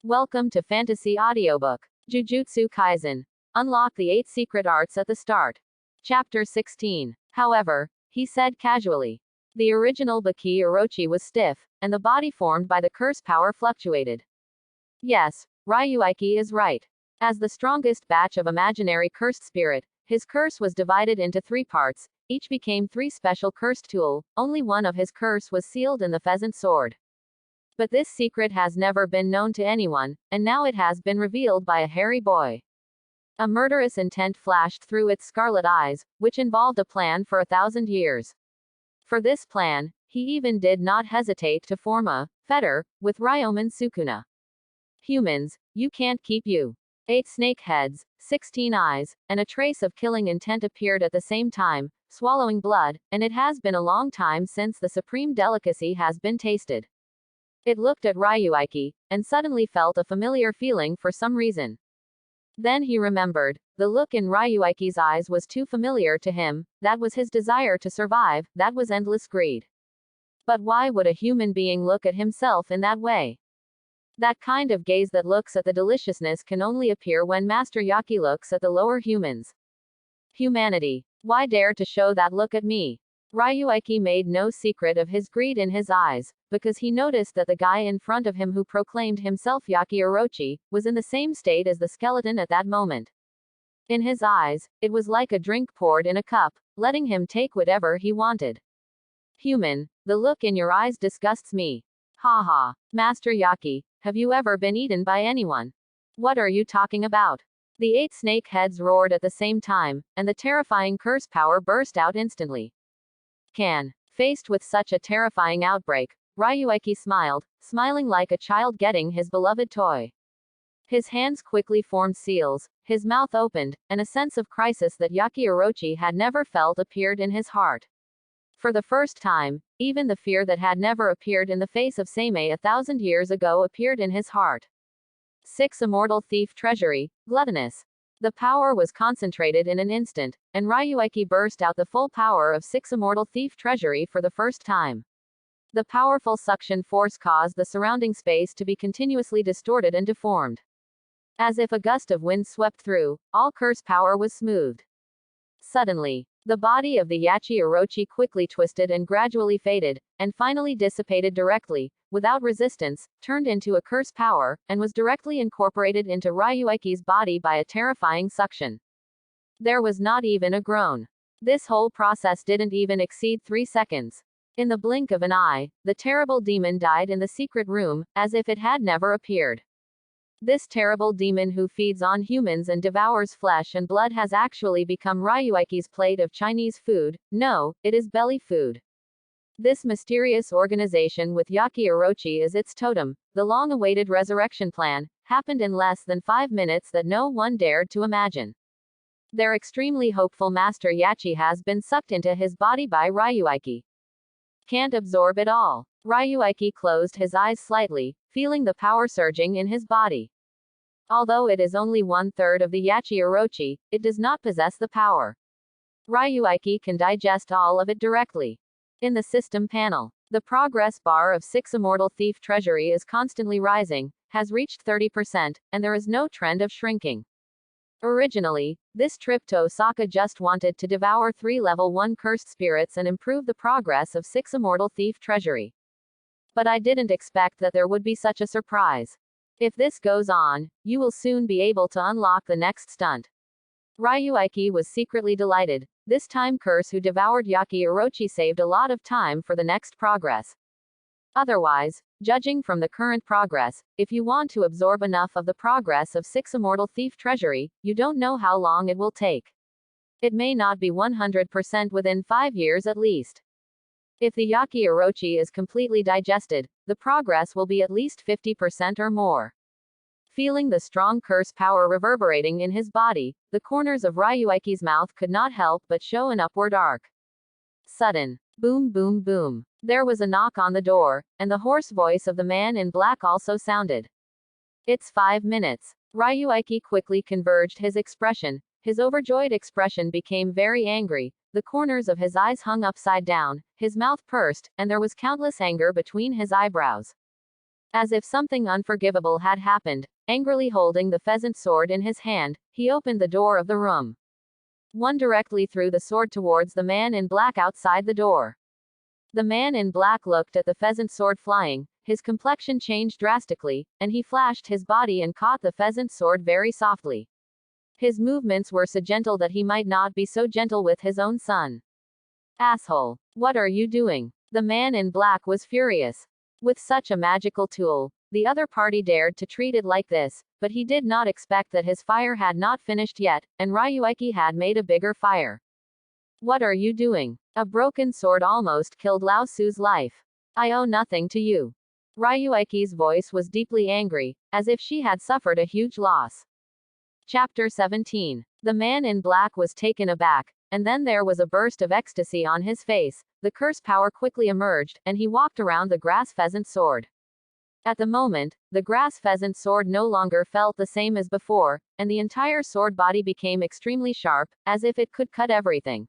Welcome to Fantasy Audiobook. Jujutsu Kaisen. Unlock the 8 secret arts at the start. Chapter 16. However, he said casually. The original Baki Orochi was stiff, and the body formed by the curse power fluctuated. Yes, Ryuiki is right. As the strongest batch of imaginary cursed spirit, his curse was divided into 3 parts, each became 3 special cursed tool, only one of his curse was sealed in the pheasant sword. But this secret has never been known to anyone, and now it has been revealed by a hairy boy. A murderous intent flashed through its scarlet eyes, which involved a plan for 1,000 years. For this plan, he even did not hesitate to form a fetter with Ryomen Sukuna. Humans, you can't keep you. 8 snake heads, 16 eyes, and a trace of killing intent appeared at the same time, swallowing blood, and it has been a long time since the supreme delicacy has been tasted. It looked at Ryuiki, and suddenly felt a familiar feeling for some reason. Then he remembered, the look in Ryuiki's eyes was too familiar to him, that was his desire to survive, that was endless greed. But why would a human being look at himself in that way? That kind of gaze that looks at the deliciousness can only appear when Master Yaki looks at the lower humans. Humanity. Why dare to show that look at me? Ryuiki made no secret of his greed in his eyes, because he noticed that the guy in front of him who proclaimed himself Yaki Orochi, was in the same state as the skeleton at that moment. In his eyes, it was like a drink poured in a cup, letting him take whatever he wanted. Human, the look in your eyes disgusts me. Ha ha. Master Yaki, have you ever been eaten by anyone? What are you talking about? The 8 snake heads roared at the same time, and the terrifying curse power burst out instantly. Faced with such a terrifying outbreak, Ryuiki smiled, smiling like a child getting his beloved toy. His hands quickly formed seals, his mouth opened, and a sense of crisis that Yaki Orochi had never felt appeared in his heart. For the first time, even the fear that had never appeared in the face of Seimei 1,000 years ago appeared in his heart. 6 Immortal Thief Treasury, Gluttonous. The power was concentrated in an instant, and Ryuiki burst out the full power of 6 Immortal Thief Treasury for the first time. The powerful suction force caused the surrounding space to be continuously distorted and deformed. As if a gust of wind swept through, all curse power was smoothed. Suddenly, the body of the Yachi Orochi quickly twisted and gradually faded, and finally dissipated directly, without resistance, turned into a curse power, and was directly incorporated into Ryuiki's body by a terrifying suction. There was not even a groan. This whole process didn't even exceed 3 seconds. In the blink of an eye, the terrible demon died in the secret room, as if it had never appeared. This terrible demon who feeds on humans and devours flesh and blood has actually become Ryuiki's plate of Chinese food. No, it is belly food. This mysterious organization with Yaki Orochi as its totem, the long-awaited resurrection plan, happened in less than 5 minutes that no one dared to imagine. Their extremely hopeful master Yachi has been sucked into his body by Ryuiki. Can't absorb it all. Ryuiki closed his eyes slightly, feeling the power surging in his body. Although it is only 1/3 of the Yachi Orochi, it does not possess the power. Ryuiki can digest all of it directly. In the system panel, the progress bar of 6 Immortal Thief Treasury is constantly rising, has reached 30%, and there is no trend of shrinking. Originally, this trip to Osaka just wanted to devour 3 level 1 cursed spirits and improve the progress of 6 Immortal Thief Treasury. But I didn't expect that there would be such a surprise. If this goes on, you will soon be able to unlock the next stunt. Ryuiki was secretly delighted. This time curse who devoured Yaki Orochi saved a lot of time for the next progress. Otherwise, judging from the current progress, if you want to absorb enough of the progress of 6 Immortal Thief Treasury, you don't know how long it will take. It may not be 100% within 5 years at least. If the Yaki Orochi is completely digested, the progress will be at least 50% or more. Feeling the strong curse power reverberating in his body, the corners of Ryuiki's mouth could not help but show an upward arc. Sudden. Boom boom boom. There was a knock on the door, and the hoarse voice of the man in black also sounded. It's 5 minutes. Ryuiki quickly converged his expression. His overjoyed expression became very angry, the corners of his eyes hung upside down, his mouth pursed, and there was countless anger between his eyebrows. As if something unforgivable had happened, angrily holding the pheasant sword in his hand, he opened the door of the room. One directly threw the sword towards the man in black outside the door. The man in black looked at the pheasant sword flying, his complexion changed drastically, and he flashed his body and caught the pheasant sword very softly. His movements were so gentle that he might not be so gentle with his own son. Asshole! What are you doing? The man in black was furious. With such a magical tool, the other party dared to treat it like this, but he did not expect that his fire had not finished yet, and Ryueki had made a bigger fire. What are you doing? A broken sword almost killed Lao Su's life. I owe nothing to you. Ryueki's voice was deeply angry, as if she had suffered a huge loss. Chapter 17. The man in black was taken aback, and then there was a burst of ecstasy on his face. The curse power quickly emerged, and he walked around the grass pheasant sword. At the moment, the grass pheasant sword no longer felt the same as before, and the entire sword body became extremely sharp, as if it could cut everything.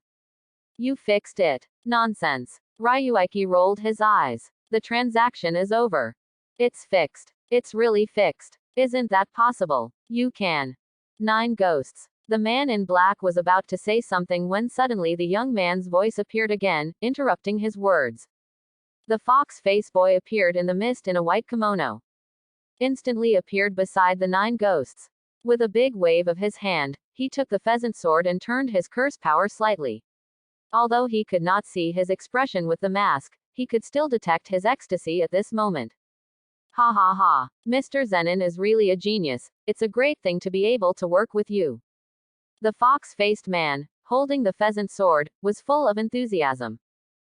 You fixed it. Nonsense. Ryueki rolled his eyes. The transaction is over. It's fixed. It's really fixed. Isn't that possible? You can. 9 ghosts. The man in black was about to say something when suddenly the young man's voice appeared again, interrupting his words. The fox-face boy appeared in the mist in a white kimono. Instantly appeared beside the 9 ghosts. With a big wave of his hand, he took the pheasant sword and turned his curse power slightly. Although he could not see his expression with the mask, he could still detect his ecstasy at this moment. Ha ha ha. Mr. Zenin is really a genius. It's a great thing to be able to work with you. The fox-faced man, holding the pheasant sword, was full of enthusiasm.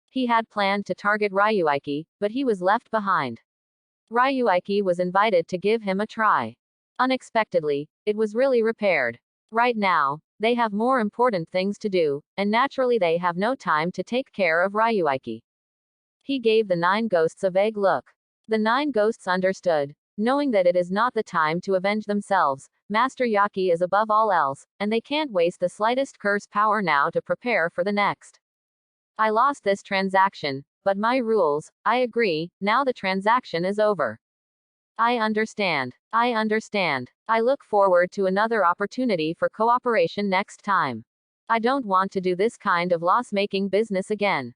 He had planned to target Ryueki, but he was left behind. Ryueki was invited to give him a try. Unexpectedly, it was really repaired. Right now, they have more important things to do, and naturally they have no time to take care of Ryueki. He gave the 9 ghosts a vague look. The 9 ghosts understood, knowing that it is not the time to avenge themselves. Master Yaki is above all else, and they can't waste the slightest curse power now to prepare for the next. I lost this transaction, but my rules, I agree, now the transaction is over. I understand. I understand. I look forward to another opportunity for cooperation next time. I don't want to do this kind of loss-making business again.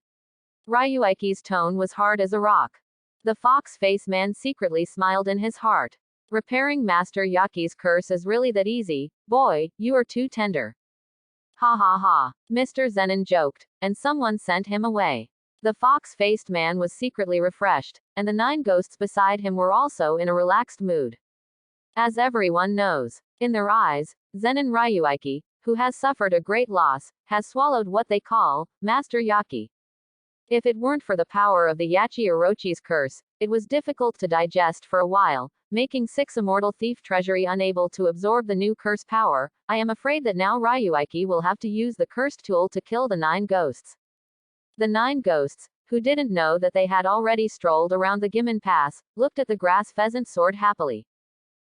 Ryueki's tone was hard as a rock. The fox-face man secretly smiled in his heart. Repairing Master Yaki's curse is really that easy. Boy, you are too tender. Ha ha ha. Mr. Zenin joked, and someone sent him away. The fox-faced man was secretly refreshed, and the 9 ghosts beside him were also in a relaxed mood. As everyone knows, in their eyes, Zenin Ryueki, who has suffered a great loss, has swallowed what they call Master Yaki. If it weren't for the power of the Yachi Orochi's curse, it was difficult to digest for a while, making 6 immortal thief treasury unable to absorb the new curse power. I am afraid that now Ryueki will have to use the cursed tool to kill the 9 ghosts. The 9 ghosts, who didn't know that they had already strolled around the Gimmon Pass, looked at the grass pheasant sword happily.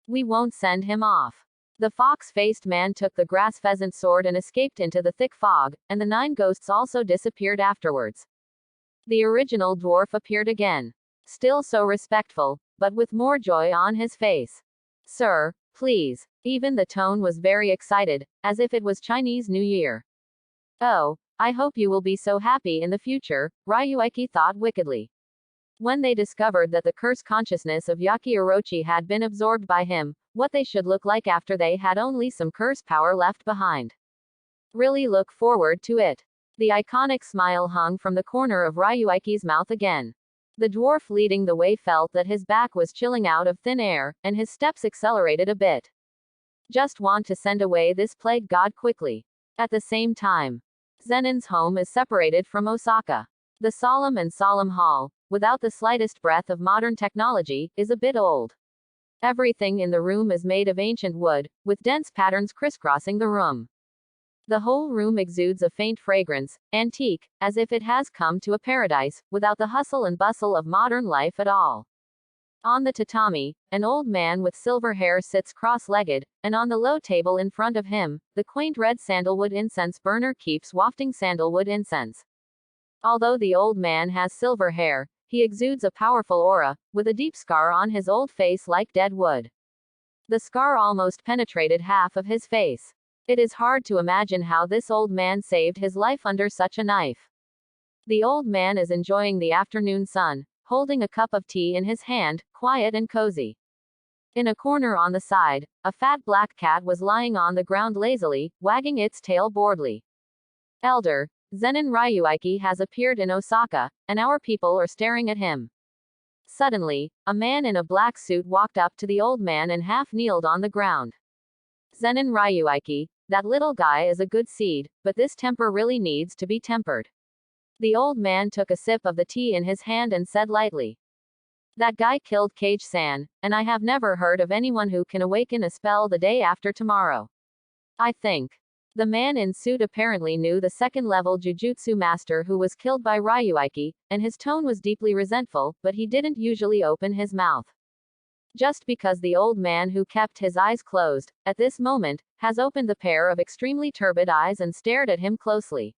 We won't send him off. The fox-faced man took the grass pheasant sword and escaped into the thick fog, and the 9 ghosts also disappeared afterwards. The original dwarf appeared again. Still so respectful, but with more joy on his face. Sir, please. Even the tone was very excited, as if it was Chinese New Year. Oh, I hope you will be so happy in the future, Ryueki thought wickedly. When they discovered that the curse consciousness of Yaki Orochi had been absorbed by him, what they should look like after they had only some curse power left behind. Really look forward to it. The iconic smile hung from the corner of Ryueki's mouth again. The dwarf leading the way felt that his back was chilling out of thin air, and his steps accelerated a bit. Just want to send away this plague god quickly. At the same time, Zenin's home is separated from Osaka. The solemn hall, without the slightest breath of modern technology, is a bit old. Everything in the room is made of ancient wood, with dense patterns crisscrossing the room. The whole room exudes a faint fragrance, antique, as if it has come to a paradise, without the hustle and bustle of modern life at all. On the tatami, an old man with silver hair sits cross-legged, and on the low table in front of him, the quaint red sandalwood incense burner keeps wafting sandalwood incense. Although the old man has silver hair, he exudes a powerful aura, with a deep scar on his old face like dead wood. The scar almost penetrated half of his face. It is hard to imagine how this old man saved his life under such a knife. The old man is enjoying the afternoon sun, holding a cup of tea in his hand, quiet and cozy. In a corner on the side, a fat black cat was lying on the ground lazily, wagging its tail boredly. Elder, Zenin Ryuiki has appeared in Osaka, and our people are staring at him. Suddenly, a man in a black suit walked up to the old man and half kneeled on the ground. Zenin Ryuiki, that little guy is a good seed, but this temper really needs to be tempered. The old man took a sip of the tea in his hand and said lightly, "That guy killed Kage-san, and I have never heard of anyone who can awaken a spell the day after tomorrow. I think." The man in suit apparently knew the second-level jujutsu master who was killed by Ryuiki, and his tone was deeply resentful, but he didn't usually open his mouth. Just because the old man who kept his eyes closed, at this moment, has opened the pair of extremely turbid eyes and stared at him closely.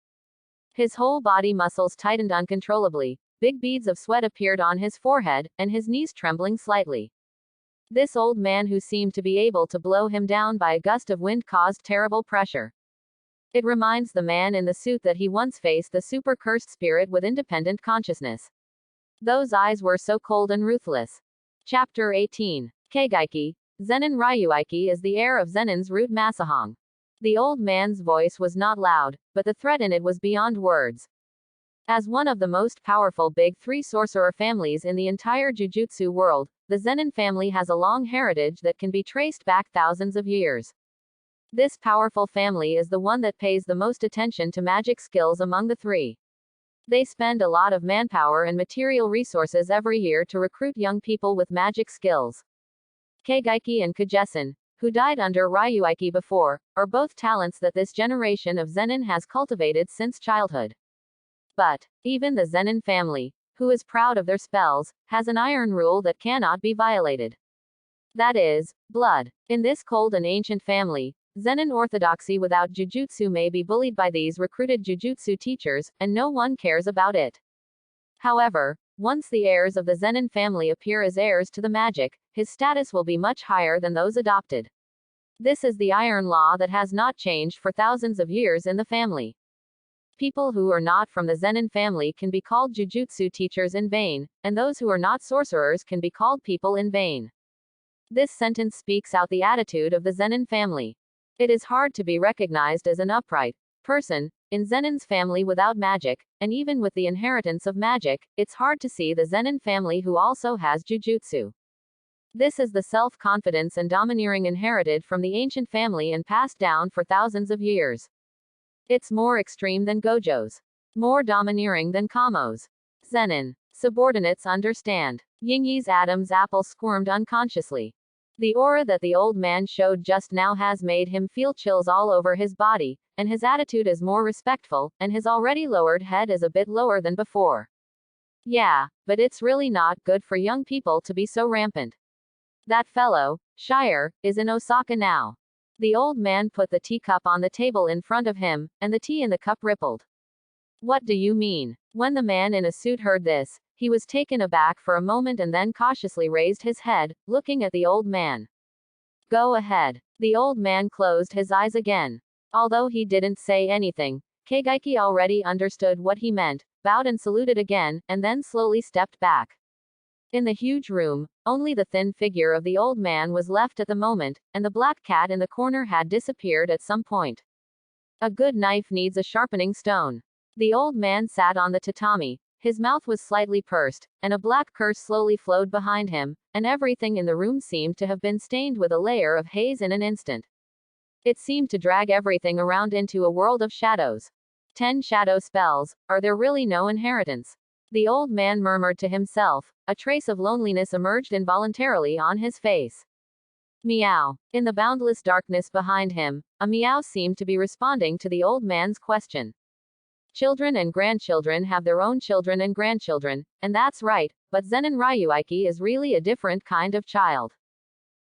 His whole body muscles tightened uncontrollably, big beads of sweat appeared on his forehead, and his knees trembling slightly. This old man who seemed to be able to blow him down by a gust of wind caused terrible pressure. It reminds the man in the suit that he once faced the super cursed spirit with independent consciousness. Those eyes were so cold and ruthless. Chapter 18. Keigaiki. Zenin Ryuiki is the heir of Zenin's root Masahong. The old man's voice was not loud, but the threat in it was beyond words. As one of the most powerful Big Three sorcerer families in the entire Jujutsu world, the Zenin family has a long heritage that can be traced back thousands of years. This powerful family is the one that pays the most attention to magic skills among the three. They spend a lot of manpower and material resources every year to recruit young people with magic skills. Keigaiki and Kagesan, who died under Ryuiki before, are both talents that this generation of Zenin has cultivated since childhood. But, even the Zenin family, who is proud of their spells, has an iron rule that cannot be violated. That is, blood. In this cold and ancient family, Zenin orthodoxy without jujutsu may be bullied by these recruited jujutsu teachers, and no one cares about it. However, once the heirs of the Zenin family appear as heirs to the magic, his status will be much higher than those adopted. This is the iron law that has not changed for thousands of years in the family. People who are not from the Zenin family can be called jujutsu teachers in vain, and those who are not sorcerers can be called people in vain. This sentence speaks out the attitude of the Zenin family. It is hard to be recognized as an upright person in Zenin's family without magic, and even with the inheritance of magic, it's hard to see the Zenin family who also has jujutsu. This is the self-confidence and domineering inherited from the ancient family and passed down for thousands of years. It's more extreme than Gojo's. More domineering than Kamo's. Zenin. Subordinates understand. Yingyi's Adam's apple squirmed unconsciously. The aura that the old man showed just now has made him feel chills all over his body, and his attitude is more respectful, and his already lowered head is a bit lower than before. Yeah, but it's really not good for young people to be so rampant. That fellow, Shire, is in Osaka now. The old man put the teacup on the table in front of him, and the tea in the cup rippled. What do you mean? When the man in a suit heard this, he was taken aback for a moment and then cautiously raised his head, looking at the old man. Go ahead. The old man closed his eyes again. Although he didn't say anything, Keigaiki already understood what he meant, bowed and saluted again, and then slowly stepped back. In the huge room, only the thin figure of the old man was left at the moment, and the black cat in the corner had disappeared at some point. A good knife needs a sharpening stone. The old man sat on the tatami. His mouth was slightly pursed, and a black curse slowly flowed behind him, and everything in the room seemed to have been stained with a layer of haze in an instant. It seemed to drag everything around into a world of shadows. 10 shadow spells, are there really no inheritance? The old man murmured to himself. A trace of loneliness emerged involuntarily on his face. Meow. In the boundless darkness behind him, a meow seemed to be responding to the old man's question. Children and grandchildren have their own children and grandchildren, and that's right, but Zenin Ryuiki is really a different kind of child.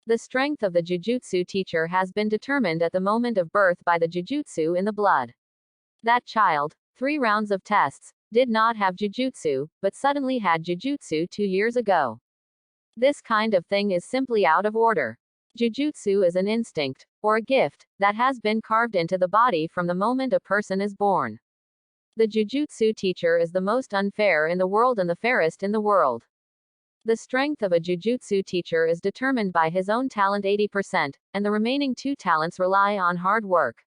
The strength of the jujutsu teacher has been determined at the moment of birth by the jujutsu in the blood. That child, 3 rounds of tests, did not have jujutsu, but suddenly had jujutsu 2 years ago. This kind of thing is simply out of order. Jujutsu is an instinct, or a gift, that has been carved into the body from the moment a person is born. The jujutsu teacher is the most unfair in the world and the fairest in the world. The strength of a jujutsu teacher is determined by his own talent 80%, and the remaining 2 talents rely on hard work.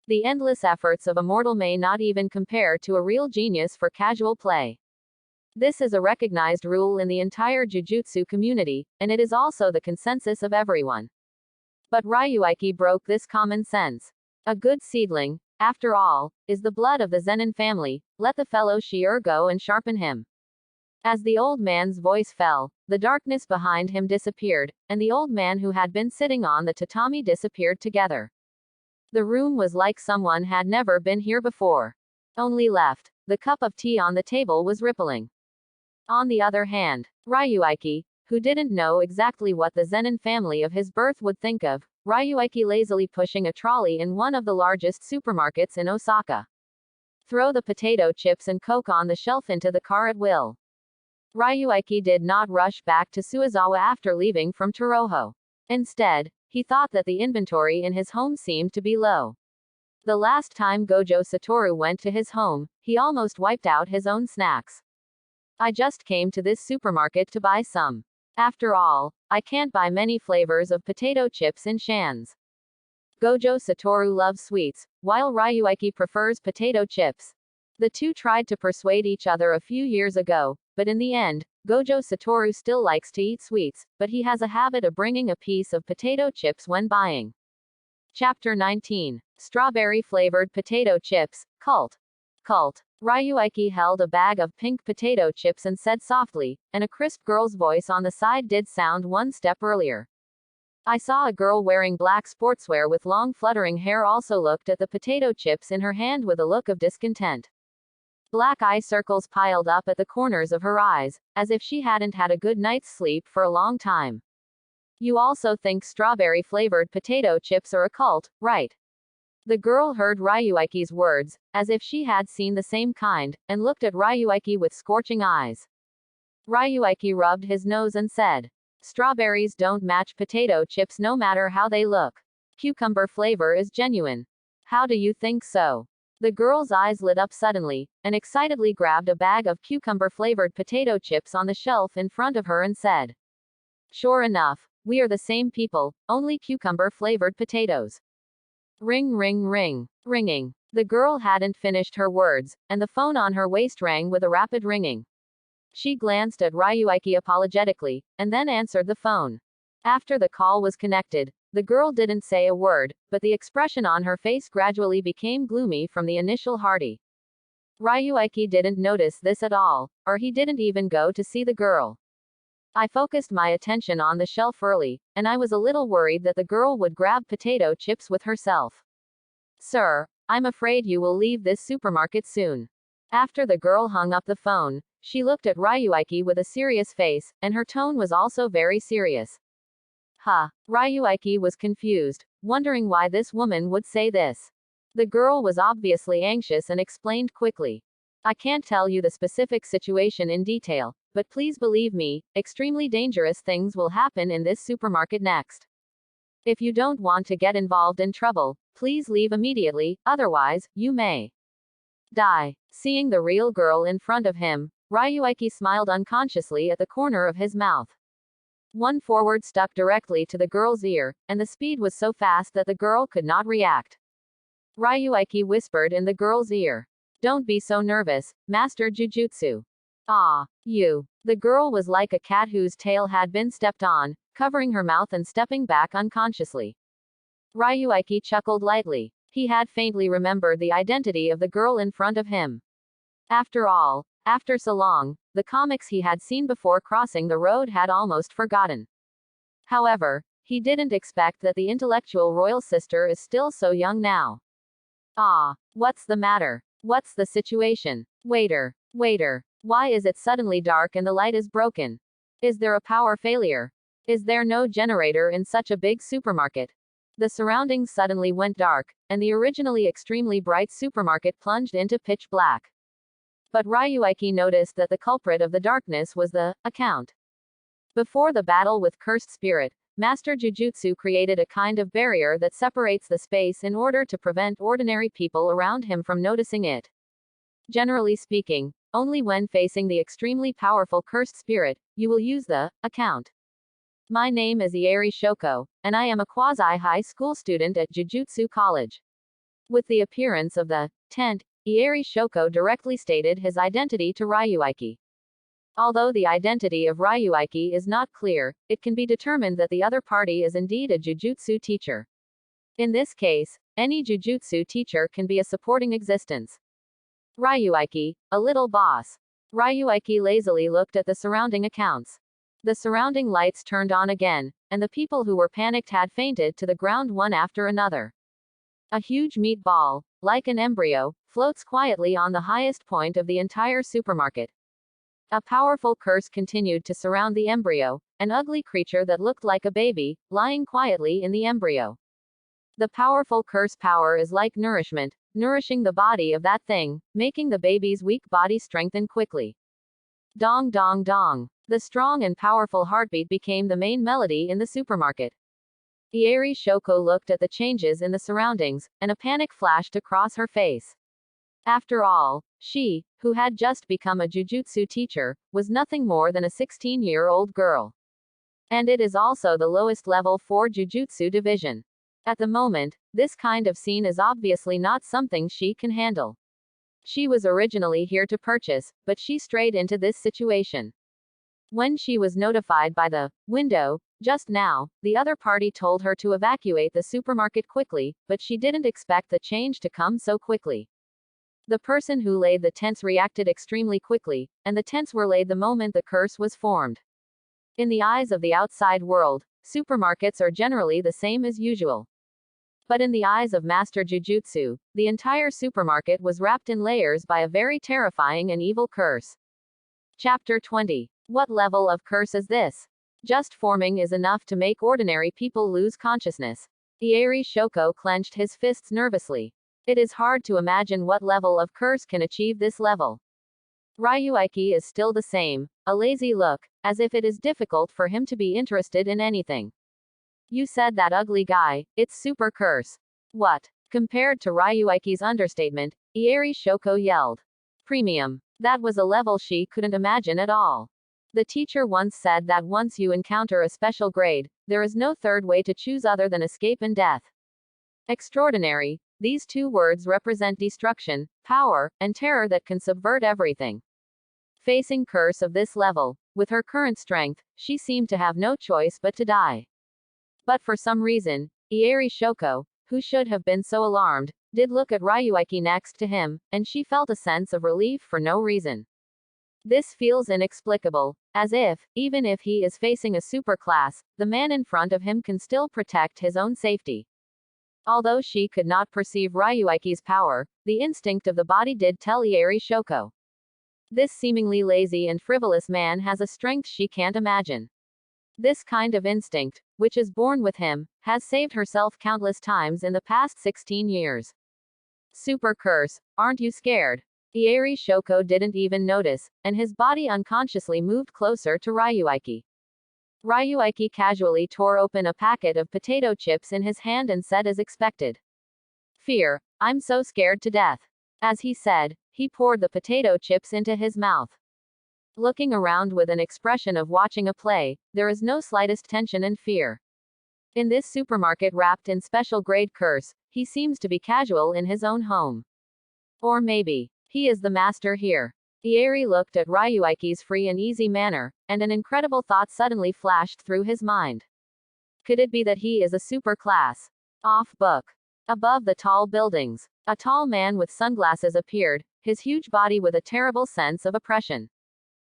The endless efforts of a mortal may not even compare to a real genius for casual play. This is a recognized rule in the entire jujutsu community, and it is also the consensus of everyone. But Ryuiki broke this common sense. A good seedling, after all, is the blood of the Zenin family. Let the fellow Shiur go and sharpen him. As the old man's voice fell, the darkness behind him disappeared, and the old man who had been sitting on the tatami disappeared together. The room was like someone had never been here before. Only left, the cup of tea on the table was rippling. On the other hand, Ryuiki, who didn't know exactly what the Zenin family of his birth would think of, Ryuiki lazily pushing a trolley in one of the largest supermarkets in Osaka. Throw the potato chips and Coke on the shelf into the car at will. Ryuiki did not rush back to Suizawa after leaving from Toroho. Instead, he thought that the inventory in his home seemed to be low. The last time Gojo Satoru went to his home, he almost wiped out his own snacks. I just came to this supermarket to buy some. After all, I can't buy many flavors of potato chips in Shan's. Gojo Satoru loves sweets, while Ryuiki prefers potato chips. The two tried to persuade each other a few years ago, but in the end, Gojo Satoru still likes to eat sweets, but he has a habit of bringing a piece of potato chips when buying. Chapter 19. Strawberry-flavored potato chips, Cult. Cult. Ryuiki held a bag of pink potato chips and said softly, and a crisp girl's voice on the side did sound one step earlier. I saw a girl wearing black sportswear with long fluttering hair also looked at the potato chips in her hand with a look of discontent. Black eye circles piled up at the corners of her eyes, as if she hadn't had a good night's sleep for a long time. You also think strawberry-flavored potato chips are a cult, right? The girl heard Ryuiki's words, as if she had seen the same kind, and looked at Ryuiki with scorching eyes. Ryuiki rubbed his nose and said, strawberries don't match potato chips no matter how they look. Cucumber flavor is genuine. How do you think so? The girl's eyes lit up suddenly, and excitedly grabbed a bag of cucumber-flavored potato chips on the shelf in front of her and said, sure enough, we are the same people, only cucumber-flavored potatoes. Ring ring ring. Ringing. The girl hadn't finished her words, and the phone on her waist rang with a rapid ringing. She glanced at Ryuiki apologetically, and then answered the phone. After the call was connected, the girl didn't say a word, but the expression on her face gradually became gloomy from the initial hearty. Ryuiki didn't notice this at all, or he didn't even go to see the girl. I focused my attention on the shelf early, and I was a little worried that the girl would grab potato chips with herself. Sir, I'm afraid you will leave this supermarket soon. After the girl hung up the phone, she looked at Ryuiki with a serious face, and her tone was also very serious. Huh. Ryuiki was confused, wondering why this woman would say this. The girl was obviously anxious and explained quickly. I can't tell you the specific situation in detail, but please believe me, extremely dangerous things will happen in this supermarket next. If you don't want to get involved in trouble, please leave immediately, otherwise, you may die. Seeing the real girl in front of him, Ryuiki smiled unconsciously at the corner of his mouth. One forward stuck directly to the girl's ear, and the speed was so fast that the girl could not react. Ryuiki whispered in the girl's ear. Don't be so nervous, Master Jujutsu. Ah, you. The girl was like a cat whose tail had been stepped on, covering her mouth and stepping back unconsciously. Ryuiki chuckled lightly. He had faintly remembered the identity of the girl in front of him. After all, after so long, the comics he had seen before crossing the road had almost forgotten. However, he didn't expect that the intellectual royal sister is still so young now. Ah, what's the matter? What's the situation? Waiter, waiter, why is it suddenly dark and the light is broken? Is there a power failure? Is there no generator in such a big supermarket? The surroundings suddenly went dark, and the originally extremely bright supermarket plunged into pitch black. But Ryuiki noticed that the culprit of the darkness was the account. Before the battle with cursed spirit, Master Jujutsu created a kind of barrier that separates the space in order to prevent ordinary people around him from noticing it. Generally speaking, only when facing the extremely powerful cursed spirit, you will use the account. My name is Ieri Shoko, and I am a quasi-high school student at Jujutsu College. With the appearance of the tent, Ieri Shoko directly stated his identity to Ryuiki. Although the identity of Ryuiki is not clear, it can be determined that the other party is indeed a jujutsu teacher. In this case, any jujutsu teacher can be a supporting existence. Ryuiki, a little boss. Ryuiki lazily looked at the surrounding accounts. The surrounding lights turned on again, and the people who were panicked had fainted to the ground one after another. A huge meat ball, like an embryo, floats quietly on the highest point of the entire supermarket. A powerful curse continued to surround the embryo, an ugly creature that looked like a baby, lying quietly in the embryo. The powerful curse power is like nourishment, nourishing the body of that thing, making the baby's weak body strengthen quickly. Dong dong dong. The strong and powerful heartbeat became the main melody in the supermarket. Ieri Shoko looked at the changes in the surroundings, and a panic flashed across her face. After all, she, who had just become a jujutsu teacher, was nothing more than a 16-year-old girl. And it is also the lowest level for jujutsu division. At the moment, this kind of scene is obviously not something she can handle. She was originally here to purchase, but she strayed into this situation. When she was notified by the window, just now, the other party told her to evacuate the supermarket quickly, but she didn't expect the change to come so quickly. The person who laid the tents reacted extremely quickly, and the tents were laid the moment the curse was formed. In the eyes of the outside world, supermarkets are generally the same as usual. But in the eyes of Master Jujutsu, the entire supermarket was wrapped in layers by a very terrifying and evil curse. Chapter 20. What level of curse is this? Just forming is enough to make ordinary people lose consciousness. Ieri Shoko clenched his fists nervously. It is hard to imagine what level of curse can achieve this level. Ryuiki is still the same, a lazy look, as if it is difficult for him to be interested in anything. You said that ugly guy, it's super curse. What? Compared to Ryuiki's understatement, Ieri Shoko yelled. Premium. That was a level she couldn't imagine at all. The teacher once said that once you encounter a special grade, there is no third way to choose other than escape and death. Extraordinary. These two words represent destruction, power, and terror that can subvert everything. Facing curse of this level, with her current strength, she seemed to have no choice but to die. But for some reason, Ieri Shoko, who should have been so alarmed, did look at Ryuiki next to him, and she felt a sense of relief for no reason. This feels inexplicable, as if, even if he is facing a super class, the man in front of him can still protect his own safety. Although she could not perceive Ryuiki's power, the instinct of the body did tell Ieri Shoko. This seemingly lazy and frivolous man has a strength she can't imagine. This kind of instinct, which is born with him, has saved herself countless times in the past 16 years. Super curse, aren't you scared? Ieri Shoko didn't even notice, and his body unconsciously moved closer to Ryuiki. Ryuiki casually tore open a packet of potato chips in his hand and said as expected. Fear, I'm so scared to death. As he said, he poured the potato chips into his mouth. Looking around with an expression of watching a play, there is no slightest tension and fear. In this supermarket wrapped in special grade curse, he seems to be casual in his own home. Or maybe, he is the master here. Ieri looked at Ryuiki's free and easy manner, and an incredible thought suddenly flashed through his mind. Could it be that he is a super class? Off book. Above the tall buildings, a tall man with sunglasses appeared, his huge body with a terrible sense of oppression.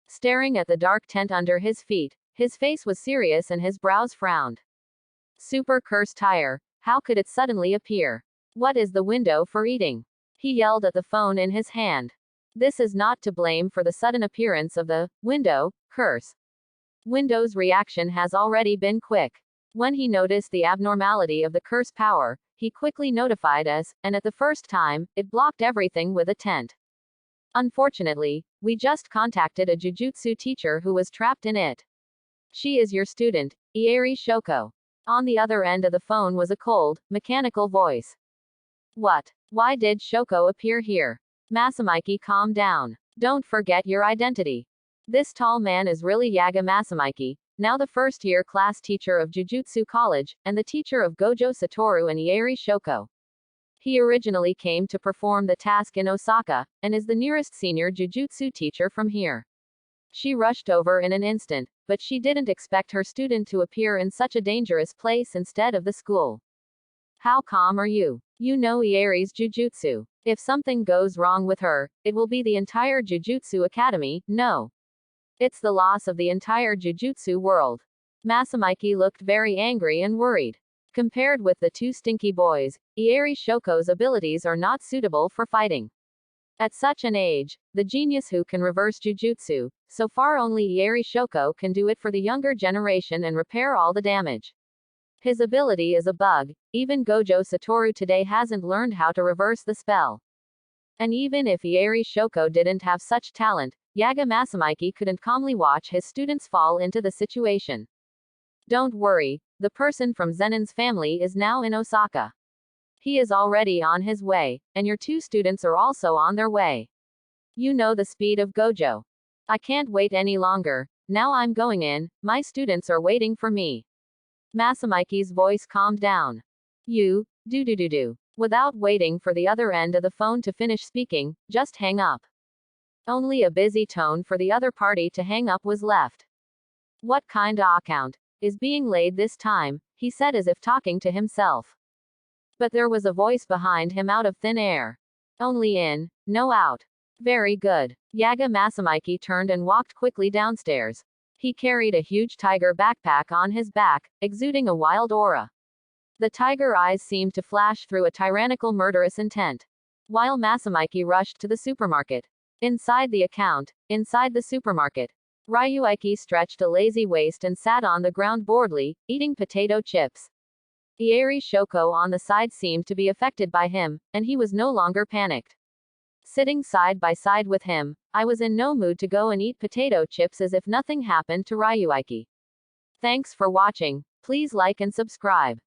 Staring at the dark tent under his feet, his face was serious and his brows frowned. Super curse tire, how could it suddenly appear? What is the window for eating? He yelled at the phone in his hand. This is not to blame for the sudden appearance of the window curse. Window's reaction has already been quick. When he noticed the abnormality of the curse power, he quickly notified us, and at the first time, it blocked everything with a tent. Unfortunately, we just contacted a jujutsu teacher who was trapped in it. She is your student, Ieri Shoko. On the other end of the phone was a cold, mechanical voice. What? Why did Shoko appear here? Masamiki, calm down. Don't forget your identity. This tall man is really Yaga Masamiki, now the first-year class teacher of Jujutsu College, and the teacher of Gojo Satoru and Ieri Shoko. He originally came to perform the task in Osaka, and is the nearest senior jujutsu teacher from here. She rushed over in an instant, but she didn't expect her student to appear in such a dangerous place instead of the school. How calm are you? You know Ieri's jujutsu. If something goes wrong with her, it will be the entire Jujutsu Academy, no. It's the loss of the entire Jujutsu world. Masamiki looked very angry and worried. Compared with the two stinky boys, Ieri Shoko's abilities are not suitable for fighting. At such an age, the genius who can reverse jujutsu, so far only Ieri Shoko can do it for the younger generation and repair all the damage. His ability is a bug, even Gojo Satoru today hasn't learned how to reverse the spell. And even if Ieri Shoko didn't have such talent, Yaga Masamiki couldn't calmly watch his students fall into the situation. Don't worry, the person from Zenon's family is now in Osaka. He is already on his way, and your two students are also on their way. You know the speed of Gojo. I can't wait any longer, now I'm going in, my students are waiting for me. Masamiki's voice calmed down. You, do. Without waiting for the other end of the phone to finish speaking, just hang up. Only a busy tone for the other party to hang up was left. What kind of account is being laid this time, he said as if talking to himself. But there was a voice behind him out of thin air. Only in, no out. Very good. Yaga Masamiki turned and walked quickly downstairs. He carried a huge tiger backpack on his back, exuding a wild aura. The tiger eyes seemed to flash through a tyrannical murderous intent. While Masamiki rushed to the supermarket. Inside the supermarket, Ryuiki stretched a lazy waist and sat on the ground boredly, eating potato chips. Ieri Shoko on the side seemed to be affected by him, and he was no longer panicked. Sitting side by side with him, I was in no mood to go and eat potato chips as if nothing happened to Ryuiki. Thanks for watching, please like and subscribe.